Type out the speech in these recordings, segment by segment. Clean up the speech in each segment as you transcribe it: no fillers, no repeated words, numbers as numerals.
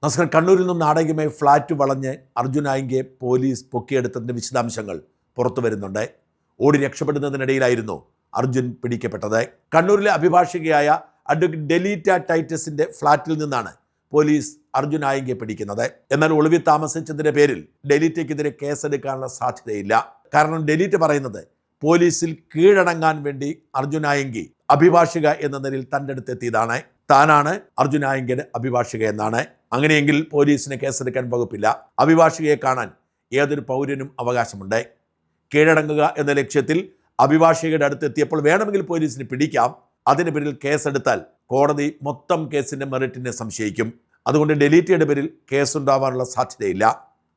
നസ്കർ കണ്ണൂരിൽ നിന്നും നാടകീയമായി ഫ്ളാറ്റ് വളഞ്ഞ് അർജുൻ ആയിങ്കെ പോലീസ് പൊക്കിയെടുത്തതിൻ്റെ വിശദാംശങ്ങൾ പുറത്തു വരുന്നുണ്ട്. ഓടി രക്ഷപ്പെടുന്നതിനിടയിലായിരുന്നു അർജുൻ പിടിക്കപ്പെട്ടത്. കണ്ണൂരിലെ അഭിഭാഷകയായ അഡ്വക്കേറ്റ് ഡെലീറ്റ ടൈറ്റസിന്റെ ഫ്ളാറ്റിൽ നിന്നാണ് പോലീസ് അർജുൻ ആയിങ്കെ പിടിക്കുന്നത്. എന്നാൽ ഒളിവിൽ താമസിച്ചതിന്റെ പേരിൽ ഡെലീറ്റയ്ക്കെതിരെ കേസെടുക്കാനുള്ള സാധ്യതയില്ല. കാരണം ഡെലീറ്റ പറയുന്നത് പോലീസിൽ കീഴടങ്ങാൻ വേണ്ടി അർജുൻ ആയിങ്കെ അഭിഭാഷക എന്ന നിലയിൽ തൻ്റെ അടുത്തെത്തിയതാണ്. താനാണ് അർജുൻ ആയിങ്കയുടെ അഭിഭാഷക എന്നാണ്. അങ്ങനെയെങ്കിൽ പോലീസിന് കേസെടുക്കാൻ വകുപ്പില്ല. അഭിഭാഷകയെ കാണാൻ ഏതൊരു പൗരനും അവകാശമുണ്ട്. കീഴടങ്ങുക എന്ന ലക്ഷ്യത്തിൽ അഭിഭാഷകയുടെ അടുത്തെത്തിയപ്പോൾ വേണമെങ്കിൽ പോലീസിന് പിടിക്കാം. അതിന് പേരിൽ കേസെടുത്താൽ കോടതി മൊത്തം കേസിന്റെ മെറിറ്റിനെ സംശയിക്കും. അതുകൊണ്ട് ഡെലീറ്റയുടെ പേരിൽ കേസുണ്ടാവാനുള്ള സാധ്യതയില്ല.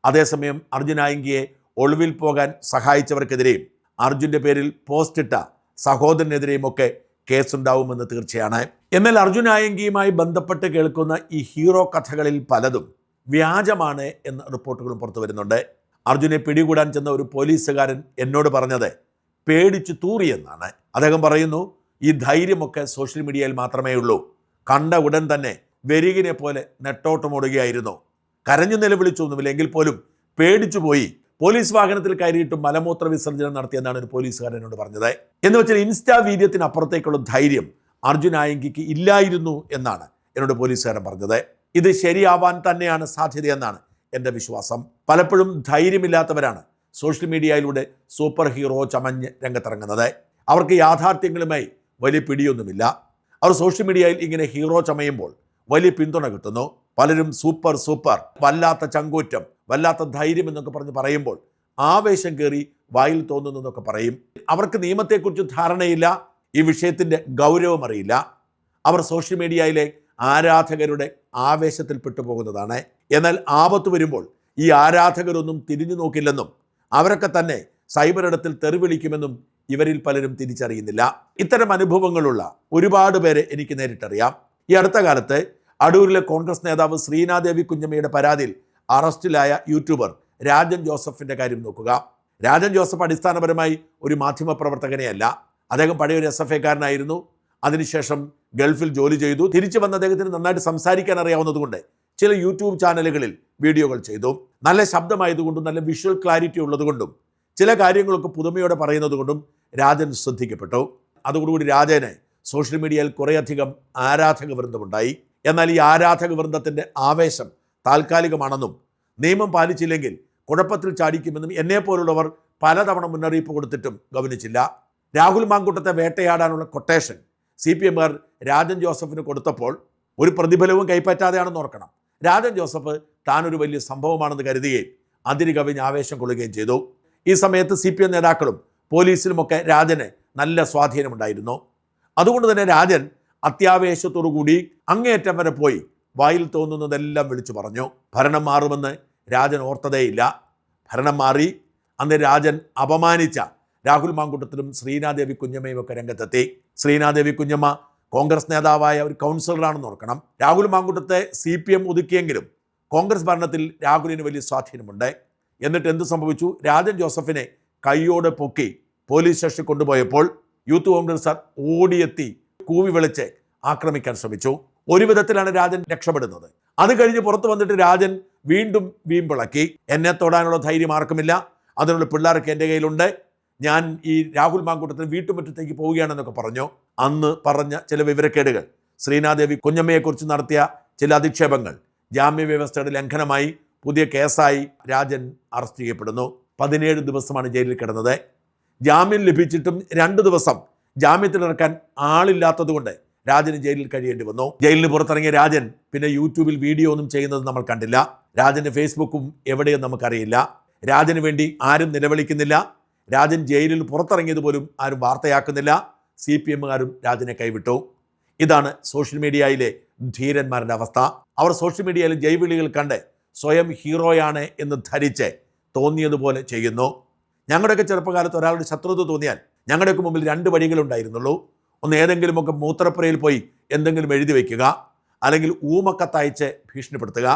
അതേസമയം അർജുൻ ആയിങ്കയെ ഒളിവിൽ പോകാൻ സഹായിച്ചവർക്കെതിരെയും അർജുൻ്റെ പേരിൽ പോസ്റ്റിട്ട സഹോദരനെതിരെയും ഒക്കെ കേസുണ്ടാവുമെന്ന് തീർച്ചയാണ്. എന്നാൽ അർജുൻ ആയിങ്കയുമായി ബന്ധപ്പെട്ട് കേൾക്കുന്ന ഈ ഹീറോ കഥകളിൽ പലതും വ്യാജമാണ് എന്ന റിപ്പോർട്ടുകളും പുറത്തു വരുന്നുണ്ട്. അർജുനെ പിടികൂടാൻ ചെന്ന ഒരു പോലീസുകാരൻ എന്നോട് പറഞ്ഞത് പേടിച്ചു തൂറിയെന്നാണ്. അദ്ദേഹം പറയുന്നു, ഈ ധൈര്യമൊക്കെ സോഷ്യൽ മീഡിയയിൽ മാത്രമേ ഉള്ളൂ. കണ്ട ഉടൻ തന്നെ വെരികിനെ പോലെ നെട്ടോട്ടമോടുകയായിരുന്നു. കരഞ്ഞു നിലവിളിച്ചൊന്നുമില്ല, എങ്കിൽ പോലും പേടിച്ചു പോയി. പോലീസ് വാഹനത്തിൽ കയറിയിട്ടും മലമൂത്ര വിസർജനം നടത്തിയെന്നാണ് ഒരു പോലീസുകാരൻ എന്നോട് പറഞ്ഞത്. എന്ന് വെച്ചാൽ ഇൻസ്റ്റാ വീര്യത്തിനപ്പുറത്തേക്കുള്ള ധൈര്യം അർജുൻ ആയിങ്കയ്ക്ക് ഇല്ലായിരുന്നു എന്നാണ് എന്നോട് പോലീസുകാരൻ പറഞ്ഞത്. ഇത് ശരിയാവാൻ തന്നെയാണ് സാധ്യതയെന്നാണ് എൻ്റെ വിശ്വാസം. പലപ്പോഴും ധൈര്യമില്ലാത്തവരാണ് സോഷ്യൽ മീഡിയയിലൂടെ സൂപ്പർ ഹീറോ ചമഞ്ഞ് രംഗത്തിറങ്ങുന്നത്. അവർക്ക് യാഥാർത്ഥ്യങ്ങളുമായി വലിയ പിടിയൊന്നുമില്ല. അവർ സോഷ്യൽ മീഡിയയിൽ ഇങ്ങനെ ഹീറോ ചമയുമ്പോൾ വലിയ പിന്തുണ കിട്ടുന്നു. പലരും സൂപ്പർ സൂപ്പർ, വല്ലാത്ത ചങ്കൂറ്റം, വല്ലാത്ത ധൈര്യം എന്നൊക്കെ പറയുമ്പോൾ ആവേശം കയറി വായിൽ തോന്നുന്നതൊക്കെ പറയും. അവർക്ക് നിയമത്തെക്കുറിച്ച് ധാരണയില്ല, ഈ വിഷയത്തിൻ്റെ ഗൗരവം അറിയില്ല. അവർ സോഷ്യൽ മീഡിയയിലെ ആരാധകരുടെ ആവേശത്തിൽ പെട്ടുപോകുന്നതാണ്. എന്നാൽ ആപത്ത് വരുമ്പോൾ ഈ ആരാധകരൊന്നും തിരിഞ്ഞു നോക്കില്ലെന്നും അവരൊക്കെ തന്നെ സൈബർ ഇടത്തിൽ തെറിവിളിക്കുമെന്നും ഇവരിൽ പലരും തിരിച്ചറിയുന്നില്ല. ഇത്തരം അനുഭവങ്ങളുള്ള ഒരുപാട് പേരെ എനിക്ക് നേരിട്ടറിയാം. ഈ അടുത്ത കാലത്ത് അടൂരിലെ കോൺഗ്രസ് നേതാവ് ശ്രീനാദേവി കുഞ്ഞമ്മയുടെ പരാതിയിൽ അറസ്റ്റിലായ യൂട്യൂബർ രാജൻ ജോസഫിൻ്റെ കാര്യം നോക്കുക. രാജൻ ജോസഫ് അടിസ്ഥാനപരമായി ഒരു മാധ്യമപ്രവർത്തകനെയല്ല. അദ്ദേഹം പഴയൊരു SFIക്കാരനായിരുന്നു. അതിനുശേഷം ഗൾഫിൽ ജോലി ചെയ്തു. തിരിച്ചു വന്ന അദ്ദേഹത്തിന് നന്നായിട്ട് സംസാരിക്കാൻ അറിയാവുന്നതുകൊണ്ട് ചില യൂട്യൂബ് ചാനലുകളിൽ വീഡിയോകൾ ചെയ്തു. നല്ല ശബ്ദമായതുകൊണ്ടും നല്ല വിഷ്വൽ ക്ലാരിറ്റി ഉള്ളതുകൊണ്ടും ചില കാര്യങ്ങളൊക്കെ പുതുമയോടെ പറയുന്നത് കൊണ്ടും രാജൻ ശ്രദ്ധിക്കപ്പെട്ടു. അതോടുകൂടി രാജന് സോഷ്യൽ മീഡിയയിൽ കുറേയധികം ആരാധക വൃന്ദമുണ്ടായി. എന്നാൽ ഈ ആരാധക വൃന്ദത്തിൻ്റെ ആവേശം താൽക്കാലികമാണെന്നും നിയമം പാലിച്ചില്ലെങ്കിൽ കുഴപ്പത്തിൽ ചാടിക്കുമെന്നും എന്നെപ്പോലുള്ളവർ പലതവണ മുന്നറിയിപ്പ് കൊടുത്തിട്ടും ഗവനിച്ചില്ല. രാഹുൽ മാങ്കൂട്ടത്തെ വേട്ടയാടാനുള്ള കൊട്ടേഷൻ CPMകാർ രാജൻ ജോസഫിന് കൊടുത്തപ്പോൾ ഒരു പ്രതിഫലവും കൈപ്പറ്റാതെയാണെന്ന് ഓർക്കണം. രാജൻ ജോസഫ് താനൊരു വലിയ സംഭവമാണെന്ന് കരുതുകയും അതിര് കവിഞ്ഞ് ആവേശം കൊള്ളുകയും ചെയ്തു. ഈ സമയത്ത് CPM നേതാക്കളും പോലീസിലുമൊക്കെ രാജന് നല്ല സ്വാധീനമുണ്ടായിരുന്നു. അതുകൊണ്ട് തന്നെ രാജൻ അത്യാവേശത്തോടുകൂടി അങ്ങേയറ്റം വരെ പോയി വായിൽ തോന്നുന്നതെല്ലാം വിളിച്ചു പറഞ്ഞു. ഭരണം മാറുമെന്ന് രാജൻ ഓർത്തതേയില്ല. ഭരണം മാറി. അന്ന് രാജൻ അപമാനിച്ച രാഹുൽ മാങ്കൂട്ടത്തിലും ശ്രീനാദേവി കുഞ്ഞമ്മയും ഒക്കെ രംഗത്തെത്തി. ശ്രീനാദേവി കുഞ്ഞമ്മ കോൺഗ്രസ് നേതാവായ ഒരു കൗൺസിലറാണെന്ന് ഓർക്കണം. രാഹുൽ മാങ്കൂട്ടത്തെ CPM ഒതുക്കിയെങ്കിലും കോൺഗ്രസ് ഭരണത്തിൽ രാഹുലിന് വലിയ സ്വാധീനമുണ്ട്. എന്നിട്ട് എന്ത് സംഭവിച്ചു? രാജൻ ജോസഫിനെ കൈയോടെ പൊക്കി പോലീസ് സ്റ്റേഷനിൽ കൊണ്ടുപോയപ്പോൾ യൂത്ത് കോൺഗ്രസ്സുകാർ ഓടിയെത്തി കൂവി വിളിച്ച് ആക്രമിക്കാൻ ശ്രമിച്ചു. ഒരു വിധത്തിലാണ് രാജൻ രക്ഷപ്പെടുന്നത്. അത് കഴിഞ്ഞ് പുറത്തു വന്നിട്ട് രാജൻ വീണ്ടും വീമ്പിളക്കി. എന്നെ തൊടാനുള്ള ധൈര്യം ആർക്കുമില്ല, അതിനുള്ള പിള്ളേർക്ക് എൻ്റെ കയ്യിലുണ്ട്, ഞാൻ ഈ രാഹുൽ മാങ്കൂട്ടത്തിന് വീട്ടുമുറ്റത്തേക്ക് പോവുകയാണെന്നൊക്കെ പറഞ്ഞു. അന്ന് പറഞ്ഞ ചില വിവരക്കേടുകൾ, ശ്രീനാദേവി കുഞ്ഞമ്മയെക്കുറിച്ച് നടത്തിയ ചില അധിക്ഷേപങ്ങൾ ജാമ്യവ്യവസ്ഥയുടെ ലംഘനമായി പുതിയ കേസായി രാജൻ അറസ്റ്റ് ചെയ്യപ്പെടുന്നു. 17 ദിവസമാണ് ജയിലിൽ കിടന്നത്. ജാമ്യം ലഭിച്ചിട്ടും 2 ദിവസം ജാമ്യത്തിലിറക്കാൻ ആളില്ലാത്തതുകൊണ്ട് രാജന് ജയിലിൽ കഴിയേണ്ടി വന്നു. ജയിലിന് പുറത്തിറങ്ങിയ രാജൻ പിന്നെ യൂട്യൂബിൽ വീഡിയോ ഒന്നും ചെയ്യുന്നത് നമ്മൾ കണ്ടില്ല. രാജൻ്റെ ഫേസ്ബുക്കും എവിടെയും നമുക്കറിയില്ല. രാജന് വേണ്ടി ആരും നിലവിളിക്കുന്നില്ല. രാജൻ ജയിലിൽ പുറത്തിറങ്ങിയതുപോലും ആരും വാർത്തയാക്കുന്നില്ല. CPMകാരും രാജനെ കൈവിട്ടു. ഇതാണ് സോഷ്യൽ മീഡിയയിലെ ധീരന്മാരുടെ അവസ്ഥ. അവർ സോഷ്യൽ മീഡിയയിൽ ജൈവിളികൾ കണ്ട് സ്വയം ഹീറോയാണ് എന്ന് ധരിച്ച് തോന്നിയതുപോലെ ചെയ്യുന്നു. ഞങ്ങളുടെയൊക്കെ ചെറുപ്പകാലത്ത് ഒരാളുടെ ശത്രുത തോന്നിയാൽ ഞങ്ങളുടെയൊക്കെ മുമ്പിൽ 2 വഴികളുണ്ടായിരുന്നുള്ളൂ. ഒന്ന്, ഏതെങ്കിലുമൊക്കെ മൂത്രപ്പുരയിൽ പോയി എന്തെങ്കിലും എഴുതി വയ്ക്കുക, അല്ലെങ്കിൽ ഊമക്കത്തയച്ച് ഭീഷണിപ്പെടുത്തുക.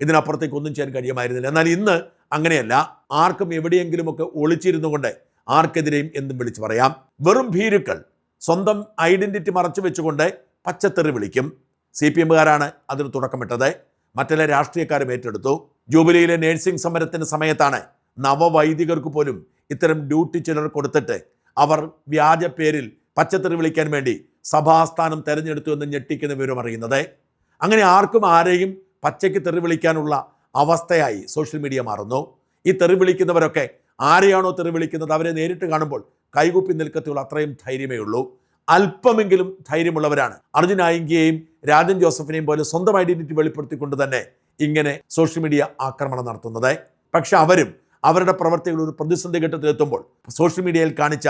ഇതിനപ്പുറത്തേക്ക് ഒന്നും ചെയ്യാൻ കഴിയുമായിരുന്നില്ല. എന്നാൽ ഇന്ന് അങ്ങനെയല്ല. ആർക്കും എവിടെയെങ്കിലുമൊക്കെ ഒളിച്ചിരുന്നു കൊണ്ട് ആർക്കെതിരെയും എന്തും വിളിച്ചു പറയാം. വെറും ഭീരുക്കൾ സ്വന്തം ഐഡന്റിറ്റി മറച്ചു വെച്ചുകൊണ്ട് പച്ചത്തെറി വിളിക്കും. CPMകാരാണ് അതിന് തുടക്കമിട്ടത്. മറ്റെല്ലാ രാഷ്ട്രീയക്കാരും ഏറ്റെടുത്തു. ജൂബിലിയിലെ നേഴ്സിംഗ് സമരത്തിന് സമയത്താണ് നവവൈദികർക്ക് പോലും ഇത്തരം ഡ്യൂട്ടി ചിലർ കൊടുത്തിട്ട് അവർ വ്യാജ പേരിൽ പച്ചത്തെറി വിളിക്കാൻ വേണ്ടി സഭാസ്ഥാനം തെരഞ്ഞെടുത്തു എന്ന് ഞെട്ടിക്കുന്ന വിവരം അറിയുന്നത്. അങ്ങനെ ആർക്കും ആരെയും പച്ചയ്ക്ക് തെറി വിളിക്കാനുള്ള അവസ്ഥയായി സോഷ്യൽ മീഡിയ മാറുന്നു. ഈ തെറി വിളിക്കുന്നവരൊക്കെ ആരെയാണോ തെറി വിളിക്കുന്നത് അവരെ നേരിട്ട് കാണുമ്പോൾ കൈകൂപ്പി നിൽക്കത്തുള്ളൂ, അത്രയും ധൈര്യമേ ഉള്ളൂ. അല്പമെങ്കിലും ധൈര്യമുള്ളവരാണ് അർജുൻ ആയിങ്കയെയും രാജൻ ജോസഫിനെയും പോലെ സ്വന്തം ഐഡന്റിറ്റി വെളിപ്പെടുത്തിക്കൊണ്ട് തന്നെ ഇങ്ങനെ സോഷ്യൽ മീഡിയ ആക്രമണം നടത്തുന്നത്. പക്ഷെ അവരും അവരുടെ പ്രവർത്തികൾ ഒരു പ്രതിസന്ധി ഘട്ടത്തിലെത്തുമ്പോൾ സോഷ്യൽ മീഡിയയിൽ കാണിച്ച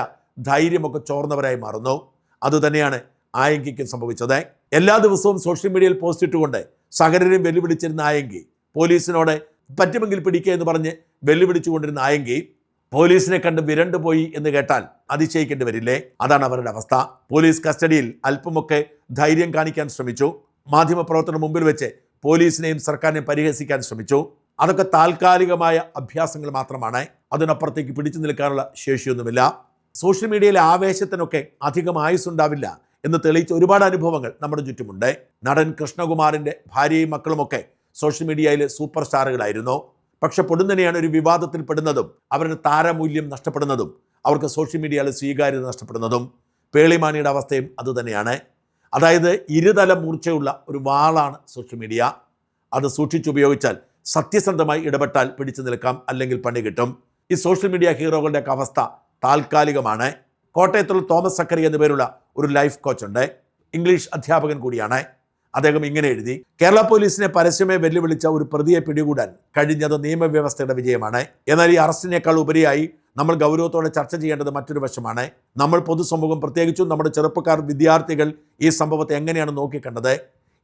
ധൈര്യമൊക്കെ ചോർന്നവരായി മാറുന്നു. അതുതന്നെയാണ് ആയങ്കിക്കും സംഭവിച്ചത്. എല്ലാ ദിവസവും സോഷ്യൽ മീഡിയയിൽ പോസ്റ്റ് ഇട്ടുകൊണ്ട് സകലരെയും വെല്ലുവിളിച്ചിരുന്ന ആയങ്കി, പോലീസിനോട് പറ്റുമെങ്കിൽ പിടിക്കുക എന്ന് പറഞ്ഞ് വെല്ലുവിളിച്ചുകൊണ്ടിരുന്ന ആയങ്കി പോലീസിനെ കണ്ട് വിരണ്ടുപോയി എന്ന് കേട്ടാൽ അതിശയിക്കേണ്ടി വരില്ലേ? അതാണ് അവരുടെ അവസ്ഥ. പോലീസ് കസ്റ്റഡിയിൽ അല്പമൊക്കെ ധൈര്യം കാണിക്കാൻ ശ്രമിച്ചു. മാധ്യമപ്രവർത്തനം മുമ്പിൽ വെച്ച് പോലീസിനെയും സർക്കാരിനെയും പരിഹസിക്കാൻ ശ്രമിച്ചു. അതൊക്കെ താൽക്കാലികമായ അഭ്യാസങ്ങൾ മാത്രമാണ്. അതിനപ്പുറത്തേക്ക് പിടിച്ചു നിൽക്കാനുള്ള ശേഷിയൊന്നുമില്ല. സോഷ്യൽ മീഡിയയിലെ ആവേശത്തിനൊക്കെ അധികം ആയുസ്സുണ്ടാവില്ല എന്ന് തെളിയിച്ച ഒരുപാട് അനുഭവങ്ങൾ നമ്മുടെ ചുറ്റുമുണ്ട്. നടൻ കൃഷ്ണകുമാറിൻ്റെ ഭാര്യയും മക്കളുമൊക്കെ സോഷ്യൽ മീഡിയയിലെ സൂപ്പർ സ്റ്റാറുകളായിരുന്നു. പക്ഷെ പൊടുന്നനെയാണ് ഒരു വിവാദത്തിൽ പെടുന്നതും അവരുടെ താരമൂല്യം നഷ്ടപ്പെടുന്നതും അവർക്ക് സോഷ്യൽ മീഡിയയിലെ സ്വീകാര്യത നഷ്ടപ്പെടുന്നതും. പേളിമാണിയുടെ അവസ്ഥയും അതുതന്നെയാണ്. അതായത് ഇരുതല മൂർച്ചയുള്ള ഒരു വാളാണ് സോഷ്യൽ മീഡിയ. അത് സൂക്ഷിച്ചുപയോഗിച്ചാൽ സത്യസന്ധമായി ഇടപെട്ടാൽ പിടിച്ചു നിൽക്കാം, അല്ലെങ്കിൽ പണി കിട്ടും. ഈ സോഷ്യൽ മീഡിയ ഹീറോകളുടെയൊക്കെ അവസ്ഥ താൽക്കാലികമാണ്. കോട്ടയത്തുള്ള തോമസ് സക്കറി എന്നു പേരുള്ള ഒരു ലൈഫ് കോച്ചുണ്ട്, ഇംഗ്ലീഷ് അധ്യാപകൻ കൂടിയാണ്. അദ്ദേഹം ഇങ്ങനെ എഴുതി: കേരള പോലീസിനെ പരസ്യമായി വെല്ലുവിളിച്ച ഒരു പ്രതിയെ പിടികൂടാൻ കഴിഞ്ഞത് നിയമവ്യവസ്ഥയുടെ വിജയമാണ്. എന്നാൽ ഈ അറസ്റ്റിനേക്കാൾ ഉപരിയായി നമ്മൾ ഗൗരവത്തോടെ ചർച്ച ചെയ്യേണ്ടത് മറ്റൊരു വശമാണ്. നമ്മൾ പൊതുസമൂഹം, പ്രത്യേകിച്ചും നമ്മുടെ ചെറുപ്പക്കാർ, വിദ്യാർത്ഥികൾ ഈ സംഭവത്തെ എങ്ങനെയാണ് നോക്കിക്കണ്ടത്?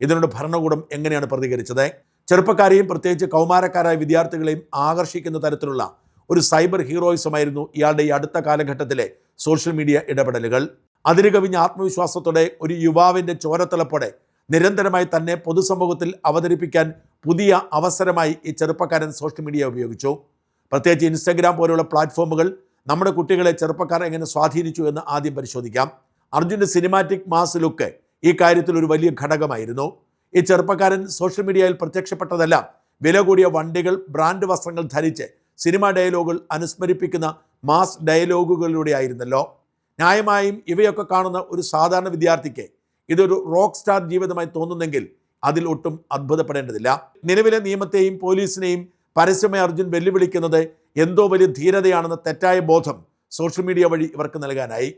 ഇതിനോട് ഭരണകൂടം എങ്ങനെയാണ് പ്രതികരിച്ചത്? ചെറുപ്പക്കാരെയും പ്രത്യേകിച്ച് കൗമാരക്കാരായ വിദ്യാർത്ഥികളെയും ആകർഷിക്കുന്ന തരത്തിലുള്ള ഒരു സൈബർ ഹീറോയിസമായിരുന്നു ഇയാളുടെ ഈ അടുത്ത കാലഘട്ടത്തിലെ സോഷ്യൽ മീഡിയ ഇടപെടലുകൾ. അതിരുകവിഞ്ഞ ആത്മവിശ്വാസത്തോടെ ഒരു യുവാവിൻ്റെ ചോരത്തിളപ്പോടെ നിരന്തരമായി തന്നെ പൊതുസമൂഹത്തിൽ അവതരിപ്പിക്കാൻ പുതിയ അവസരമായി ഈ ചെറുപ്പക്കാരൻ സോഷ്യൽ മീഡിയ ഉപയോഗിച്ചു. പ്രത്യേകിച്ച് ഇൻസ്റ്റഗ്രാം പോലുള്ള പ്ലാറ്റ്ഫോമുകൾ നമ്മുടെ കുട്ടികളെ, ചെറുപ്പക്കാരെ എങ്ങനെ സ്വാധീനിച്ചു എന്ന് ആദ്യം പരിശോധിക്കാം. അർജുൻ്റെ സിനിമാറ്റിക് മാസ് ലുക്ക് ഈ കാര്യത്തിൽ ഒരു വലിയ ഘടകമായിരുന്നു. ഈ ചെറുപ്പക്കാരൻ സോഷ്യൽ മീഡിയയിൽ പ്രത്യക്ഷപ്പെട്ടതെല്ലാം വില കൂടിയ വണ്ടികൾ, ബ്രാൻഡ് വസ്ത്രങ്ങൾ ധരിച്ച് സിനിമാ ഡയലോഗുകൾ അനുസ്മരിപ്പിക്കുന്ന മാസ് ഡയലോഗുകളിലൂടെ ആയിരുന്നല്ലോ. ന്യായമായും ഇവയൊക്കെ കാണുന്ന ഒരു സാധാരണ വിദ്യാർത്ഥിക്ക് ഇതൊരു റോക്ക് സ്റ്റാർ ജീവിതമായി തോന്നുന്നെങ്കിൽ അതിൽ ഒട്ടും അത്ഭുതപ്പെടേണ്ടതില്ല. നിലവിലെ നിയമത്തെയും പോലീസിനെയും പരസ്യമായി അർജുൻ വെല്ലുവിളിക്കുന്നത് എന്തോ വലിയ ധീരതയാണെന്ന തെറ്റായ ബോധം സോഷ്യൽ മീഡിയ വഴി ഇവർക്ക് നൽകാനായി.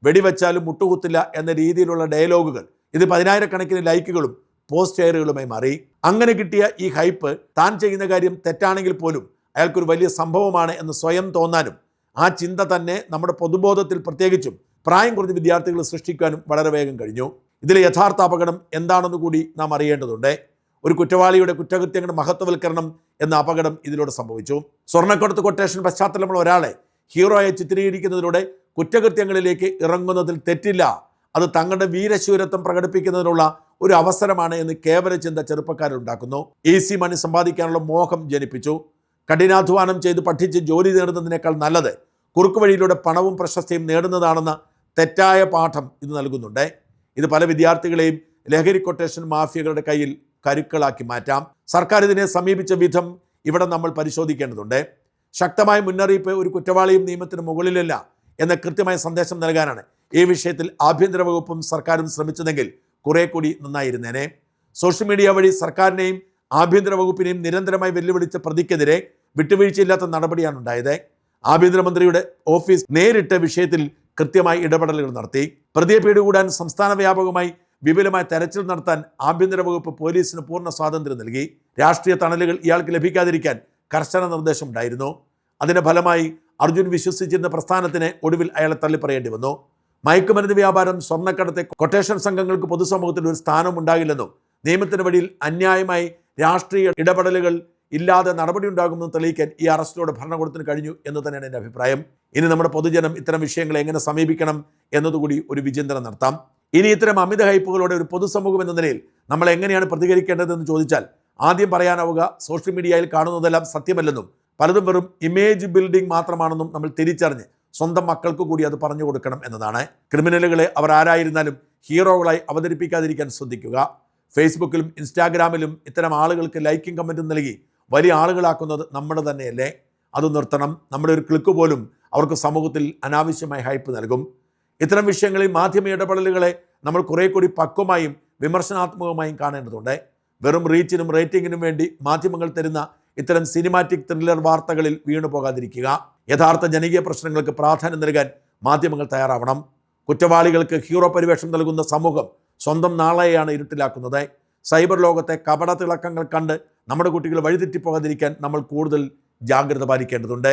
വെടിവെച്ചാലും മുട്ടുകുത്തില്ല എന്ന രീതിയിലുള്ള ഡയലോഗുകൾ ഇത് 10,000-കണക്കിന് ലൈക്കുകളും പോസ്റ്റ് ഷെയറുകളുമായി മാറി. അങ്ങനെ കിട്ടിയ ഈ ഹൈപ്പ് താൻ ചെയ്യുന്ന കാര്യം തെറ്റാണെങ്കിൽ പോലും അയാൾക്കൊരു വലിയ സംഭവമാണ് എന്ന് സ്വയം തോന്നാനും ആ ചിന്ത തന്നെ നമ്മുടെ പൊതുബോധത്തിൽ പ്രത്യേകിച്ചും പ്രായം കുറഞ്ഞ വിദ്യാർത്ഥികൾ സൃഷ്ടിക്കാനും വളരെ വേഗം കഴിഞ്ഞു. ഇതിലെ യഥാർത്ഥ അപകടം എന്താണെന്ന് കൂടി നാം അറിയേണ്ടതുണ്ട്. ഒരു കുറ്റവാളിയുടെ കുറ്റകൃത്യങ്ങളുടെ മഹത്വവൽക്കരണം എന്ന അപകടം ഇതിലൂടെ സംഭവിച്ചു. സ്വർണ്ണക്കടത്ത് കൊട്ടേഷൻ പശ്ചാത്തലമുള്ള ഒരാളെ ഹീറോയെ ചിത്രീകരിക്കുന്നതിലൂടെ കുറ്റകൃത്യങ്ങളിലേക്ക് ഇറങ്ങുന്നതിൽ തെറ്റില്ല. അത് തങ്ങളുടെ വീരശൂരത്വം പ്രകടിപ്പിക്കുന്നതിനുള്ള ഒരു അവസരമാണ് എന്ന് കേവല ചിന്ത ചെറുപ്പക്കാരുണ്ടാക്കുന്നു. ഈസി മണി സമ്പാദിക്കാനുള്ള മോഹം ജനിപ്പിച്ചു. കഠിനാധ്വാനം ചെയ്ത് പഠിച്ച് ജോലി നേടുന്നതിനേക്കാൾ നല്ലത് കുറുക്കു വഴിയിലൂടെ പണവും പ്രശസ്തിയും നേടുന്നതാണെന്ന തെറ്റായ പാഠം ഇത് നൽകുന്നുണ്ട്. ഇത് പല വിദ്യാർത്ഥികളെയും ലഹരി കൊട്ടേഷൻ മാഫിയകളുടെ കയ്യിൽ കരുക്കളാക്കി മാറ്റാം. സർക്കാർ ഇതിനെ സമീപിച്ച വിധം ഇവിടെ നമ്മൾ പരിശോധിക്കേണ്ടതുണ്ട്. ശക്തമായ മുന്നറിയിപ്പ് ഒരു കുറ്റവാളിയും നിയമത്തിന് മുകളിലല്ല എന്ന കൃത്യമായ സന്ദേശം നൽകാനാണ് ഈ വിഷയത്തിൽ ആഭ്യന്തര വകുപ്പും സർക്കാരും ശ്രമിച്ചതെങ്കിൽ കുറെ കൂടി നന്നായിരുന്നേനെ. സോഷ്യൽ മീഡിയ വഴി സർക്കാരിനെയും ആഭ്യന്തര വകുപ്പിനെയും നിരന്തരമായി വെല്ലുവിളിച്ച പ്രതിക്കെതിരെ വിട്ടുവീഴ്ചയില്ലാത്ത നടപടിയാണ് ഉണ്ടായത്. ആഭ്യന്തരമന്ത്രിയുടെ ഓഫീസ് നേരിട്ട് വിഷയത്തിൽ കൃത്യമായി ഇടപെടലുകൾ നടത്തി. പ്രതിയെ പിടികൂടാൻ സംസ്ഥാന വ്യാപകമായി വിപുലമായ തെരച്ചിൽ നടത്താൻ ആഭ്യന്തര വകുപ്പ് പോലീസിന് പൂർണ്ണ സ്വാതന്ത്ര്യം നൽകി. രാഷ്ട്രീയ തണലുകൾ ഇയാൾക്ക് ലഭിക്കാതിരിക്കാൻ കർശന നിർദ്ദേശം ഉണ്ടായിരുന്നു. അതിന്റെ ഫലമായി അർജുൻ വിശ്വസിച്ചിരുന്ന പ്രസ്ഥാനത്തിന് ഒടുവിൽ അയാളെ തള്ളിപ്പറയേണ്ടി വന്നു. മയക്കുമരുന്ന് വ്യാപാരം, സ്വർണ്ണക്കടത്ത്, കൊട്ടേഷൻ സംഘങ്ങൾക്ക് പൊതുസമൂഹത്തിൽ ഒരു സ്ഥാനം ഉണ്ടാകില്ലെന്നും നിയമത്തിന് വഴിയിൽ അന്യായമായി രാഷ്ട്രീയ ഇടപെടലുകൾ ഇല്ലാതെ നടപടി ഉണ്ടാകുമെന്ന് തെളിയിക്കാൻ ഈ അറസ്റ്റിലൂടെ ഭരണകൂടത്തിന് കഴിഞ്ഞു എന്ന് തന്നെയാണ് എൻ്റെ അഭിപ്രായം. ഇനി നമ്മുടെ പൊതുജനം ഇത്തരം വിഷയങ്ങളെ എങ്ങനെ സമീപിക്കണം എന്നതുകൂടി ഒരു വിചിന്തനം നടത്താം. ഇനി ഇത്തരം അമിത ഹൈപ്പുകളോടെ ഒരു പൊതുസമൂഹം എന്ന നിലയിൽ നമ്മൾ എങ്ങനെയാണ് പ്രതികരിക്കേണ്ടതെന്ന് ചോദിച്ചാൽ ആദ്യം പറയാനാവുക സോഷ്യൽ മീഡിയയിൽ കാണുന്നതെല്ലാം സത്യമല്ലെന്നും പലതും വെറും ഇമേജ് ബിൽഡിംഗ് മാത്രമാണെന്നും നമ്മൾ തിരിച്ചറിഞ്ഞ് സ്വന്തം മക്കൾക്ക് കൂടി അത് പറഞ്ഞു കൊടുക്കണം എന്നതാണ്. ക്രിമിനലുകളെ അവർ ആരായിരുന്നാലും ഹീറോകളായി അവതരിപ്പിക്കാതിരിക്കാൻ ശ്രദ്ധിക്കുക. ഫേസ്ബുക്കിലും ഇൻസ്റ്റാഗ്രാമിലും ഇത്തരം ആളുകൾക്ക് ലൈക്കും കമൻറ്റും നൽകി വലിയ ആളുകളാക്കുന്നത് നമ്മുടെ തന്നെയല്ലേ? അത് നിർത്തണം. നമ്മുടെ ഒരു ക്ലിക്ക് പോലും അവർക്ക് സമൂഹത്തിൽ അനാവശ്യമായ ഹൈപ്പ് നൽകും. ഇത്തരം വിഷയങ്ങളിൽ മാധ്യമ ഇടപെടലുകളെ നമ്മൾ കുറേ കൂടി പക്വമായും വിമർശനാത്മകമായും കാണേണ്ടതുണ്ട്. വെറും റീച്ചിനും റേറ്റിങ്ങിനും വേണ്ടി മാധ്യമങ്ങൾ തരുന്ന ഇത്തരം സിനിമാറ്റിക് ത്രില്ലർ വാർത്തകളിൽ വീണു പോകാതിരിക്കുക. യഥാർത്ഥ ജനകീയ പ്രശ്നങ്ങൾക്ക് പ്രാധാന്യം നൽകാൻ മാധ്യമങ്ങൾ തയ്യാറാവണം. കുറ്റവാളികൾക്ക് ഹീറോ പരിവേഷം നൽകുന്ന സമൂഹം സ്വന്തം നാളെയാണ് ഇരുട്ടിലാക്കുന്നത്. സൈബർ ലോകത്തെ കപട തിളക്കങ്ങൾ കണ്ട് നമ്മുടെ കുട്ടികൾ വഴിതെറ്റിപ്പോകാതിരിക്കാൻ നമ്മൾ കൂടുതൽ ജാഗ്രത പാലിക്കേണ്ടതുണ്ട്.